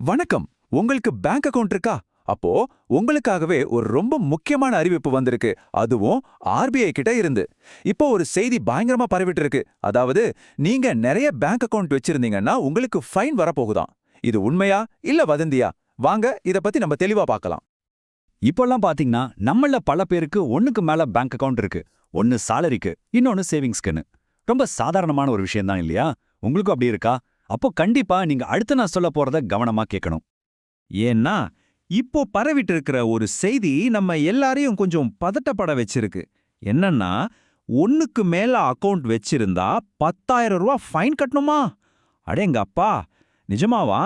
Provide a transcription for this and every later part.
வணக்கம். உங்களுக்கு bank account இருக்கா? அப்போ உங்களுக்காகவே ஒரு ரொம்ப முக்கியமான அறிவிப்பு வந்திருக்கு. அதுவும் ஆர்பிஐ கிட்ட இருந்து. இப்போ ஒரு செய்தி பயங்கரமா பரவிட்டு இருக்கு. அதாவது நீங்க நிறைய பேங்க் அக்கவுண்ட் வச்சிருந்தீங்கன்னா உங்களுக்கு ஃபைன் வரப்போகுதாம். இது உண்மையா இல்ல வதந்தியா? வாங்க இத பத்தி நம்ம தெளிவா பார்க்கலாம். இப்போல்லாம் பாத்தீங்கன்னா நம்மள பல பேருக்கு ஒண்ணுக்கு மேல பேங்க் அக்கவுண்ட் இருக்கு. ஒன்னு சாலரிக்கு, இன்னொன்னு சேவிங்ஸ்க்குன்னு. ரொம்ப சாதாரணமான ஒரு விஷயம் தான் இல்லையா? உங்களுக்கும் அப்படி இருக்கா? அப்போ கண்டிப்பா நீங்க அடுத்து நான் சொல்ல போறத கவனமா கேட்கணும். ஏன்னா இப்போ பரவிட்டு இருக்கிற ஒரு செய்தி நம்ம எல்லாரையும் கொஞ்சம் பதட்டப்பட வச்சிருக்கு. என்னன்னா, ஒண்ணுக்கு மேல அக்கவுண்ட் வச்சிருந்தா 10,000 ரூபா ஃபைன் கட்டணுமா? அடேங்கப்பா, நிஜமாவா?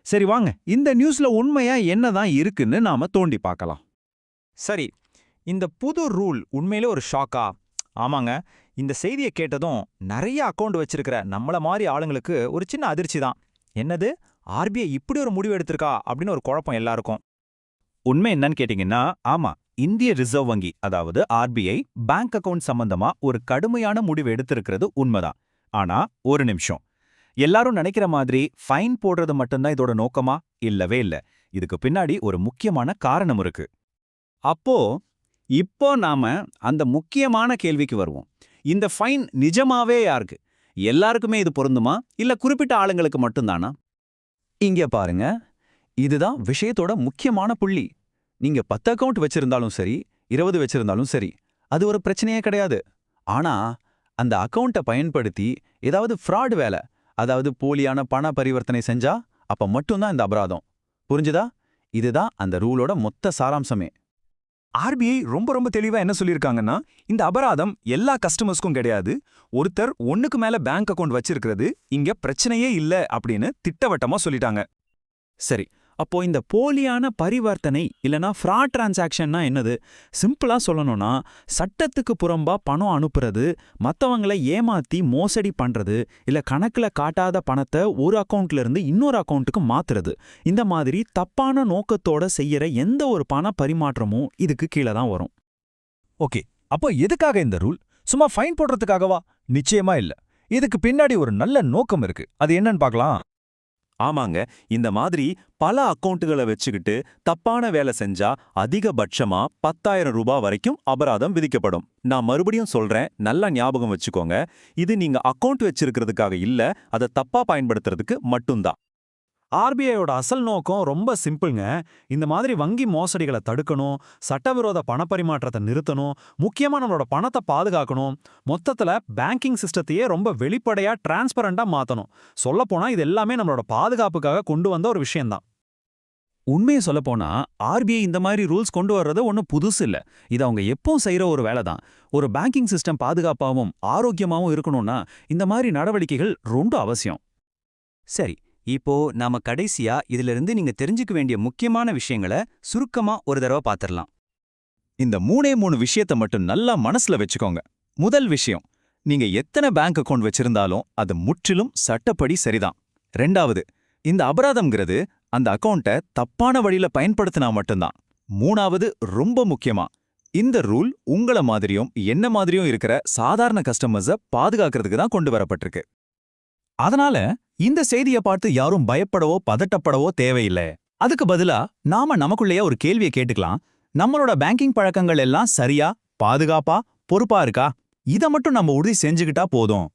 சரி வாங்க, இந்த நியூஸ்ல உண்மையா என்னதான் இருக்குன்னு நாம தோண்டி பார்க்கலாம். சரி, இந்த புது ரூல் உண்மையிலே ஒரு ஷாக்கா? ஆமாங்க, இந்த செய்தியை கேட்டதும் நிறைய அக்கவுண்ட் வச்சிருக்கிற நம்மள மாதிரி ஆளுங்களுக்கு ஒரு சின்ன அதிர்ச்சி தான். என்னது, ஆர்பிஐ இப்படி ஒரு முடிவு எடுத்திருக்கா அப்படின்னு ஒரு குழப்பம் எல்லாருக்கும். உண்மை என்னன்னு கேட்டீங்கன்னா, ஆமா, இந்திய ரிசர்வ் வங்கி அதாவது ஆர்பிஐ பேங்க் அக்கவுண்ட் சம்பந்தமா ஒரு கடுமையான முடிவு எடுத்திருக்கிறது உண்மைதான். ஆனா ஒரு நிமிஷம், எல்லாரும் நினைக்கிற மாதிரி ஃபைன் போடுறது மட்டும்தான் இதோட நோக்கமா? இல்லவே இல்ல. இதுக்கு பின்னாடி ஒரு முக்கியமான காரணம் இருக்கு. அப்போ இப்போ நாம அந்த முக்கியமான கேள்விக்கு வருவோம். இந்த ஃபைன் நிஜமாவே யாருக்கு? எல்லாருக்குமே இது பொருந்துமா இல்ல குறிப்பிட்ட ஆளுங்களுக்கு மட்டும்தானா? இங்க பாருங்க, இதுதான் விஷயத்தோட முக்கியமான புள்ளி. நீங்க 10 அக்கவுண்ட் வச்சிருந்தாலும் சரி, 20 வச்சிருந்தாலும் சரி, அது ஒரு பிரச்சனையே கிடையாது. ஆனா அந்த அக்கவுண்ட்டை பயன்படுத்தி ஏதாவது ஃப்ராட் வேலை, அதாவது போலியான பண பரிவர்த்தனை செஞ்சா அப்ப மட்டும்தான் இந்த அபராதம். புரிஞ்சுதா? இதுதான் அந்த ரூலோட மொத்த சாராம்சமே. ஆர்பிஐ ரொம்ப ரொம்ப தெளிவா என்ன சொல்லியிருக்காங்கன்னா, இந்த அபராதம் எல்லா கஸ்டமர்ஸ்க்கும் கிடையாது. ஒருத்தர் ஒண்ணுக்கு மேல பேங்க் அக்கவுண்ட் வச்சிருக்கிறது இங்க பிரச்சனையே இல்ல அப்படின்னு திட்டவட்டமா சொல்லிட்டாங்க. சரி, அப்போ இந்த போலியான பரிவர்த்தனை இல்லனா ஃப்ராட் டிரான்சாக்ஷன்னா என்னது? சிம்பிளா சொல்லணும்னா, சட்டத்துக்கு புறம்பா பணம் அனுப்புறது, மத்தவங்களை ஏமாத்தி மோசடி பண்றது, இல்ல கணக்குல காட்டாத பணத்தை ஒரு அக்கவுண்ட்ல இருந்து இன்னொரு அக்கவுண்ட்டுக்கு மாத்துறது. இந்த மாதிரி தப்பான நோக்கத்தோட செய்யற எந்த ஒரு பண பரிமாற்றமும் இதுக்கு கீழே தான் வரும். ஓகே, அப்போ எதுக்காக இந்த ரூல்? சும்மா ஃபைன் போடுறதுக்காகவா? நிச்சயமா இல்ல. இதுக்கு பின்னாடி ஒரு நல்ல நோக்கம் இருக்கு. அது என்னன்னு பார்க்கலாம். ஆமாங்க, இந்த மாதிரி பல அக்கவுண்ட்டுகளை வச்சுக்கிட்டு தப்பான வேலை செஞ்சா அதிகபட்சமா 10,000 ரூபாய் வரைக்கும் அபராதம் விதிக்கப்படும். நான் மறுபடியும் சொல்றேன், நல்லா ஞாபகம் வச்சுக்கோங்க. இது நீங்க அக்கவுண்ட் வச்சிருக்கிறதுக்காக இல்ல, அதை தப்பா பயன்படுத்துறதுக்கு மட்டும்தான். ஆர்பிஐயோட அசல் நோக்கம் ரொம்ப சிம்பிள்ங்க. இந்த மாதிரி வங்கி மோசடிகளை தடுக்கணும், சட்டவிரோத பணப்பரிமாற்றத்தை நிறுத்தணும், முக்கியமா நம்மளோட பணத்தை பாதுகாக்கணும். மொத்தத்துல பேங்கிங் சிஸ்டத்தையே ரொம்ப வெளிப்படையா டிரான்ஸ்பரண்டா மாத்தணும். சொல்லப்போனா இது எல்லாமே நம்மளோட பாதுகாப்புக்காக கொண்டு வந்த ஒரு விஷயம்தான். உண்மையை சொல்லப்போனா ஆர்பிஐ இந்த மாதிரி ரூல்ஸ் கொண்டு வர்றது ஒன்றும் புதுசு இல்ல. இது அவங்க எப்பவும் செய்யற ஒரு வேலை தான். ஒரு பேங்கிங் சிஸ்டம் பாதுகாப்பாகவும் ஆரோக்கியமாகவும் இருக்கணும்னா இந்த மாதிரி நடவடிக்கைகள் ரொம்ப அவசியம். சரி, இப்போ நாம கடைசியா இதிலிருந்து நீங்க தெரிஞ்சுக்க வேண்டிய முக்கியமான விஷயங்களை சுருக்கமா ஒரு தடவை பார்த்திடலாம். இந்த 3 விஷயத்தை மட்டும் நல்லா மனசுல வச்சுக்கோங்க. முதல் விஷயம், நீங்க எத்தனை பேங்க் அக்கவுண்ட் வச்சிருந்தாலும் அது முற்றிலும் சட்டப்படி சரிதான். 2வது, இந்த அபராதம்ங்கிறது அந்த அக்கவுண்ட்டை தப்பான வழியில பயன்படுத்தினா மட்டும்தான். 3வது, ரொம்ப முக்கியமா, இந்த ரூல் உங்கள மாதிரியும் என்ன மாதிரியும் இருக்கிற சாதாரண கஸ்டமர்ஸை பாதுகாக்கிறதுக்கு தான் கொண்டு வரப்பட்டிருக்கு. அதனால இந்த செய்தியை பார்த்து யாரும் பயப்படவோ பதட்டப்படவோ தேவையில்லை. அதுக்கு பதிலா நாம நமக்குள்ளேயே ஒரு கேள்வியை கேட்டுக்கலாம். நம்மளோட பேங்கிங் பழக்கங்கள் எல்லாம் சரியா, பாதுகாப்பா, பொறுப்பா இருக்கா? இதை மட்டும் நம்ம உறுதி செஞ்சுக்கிட்டா போதும்.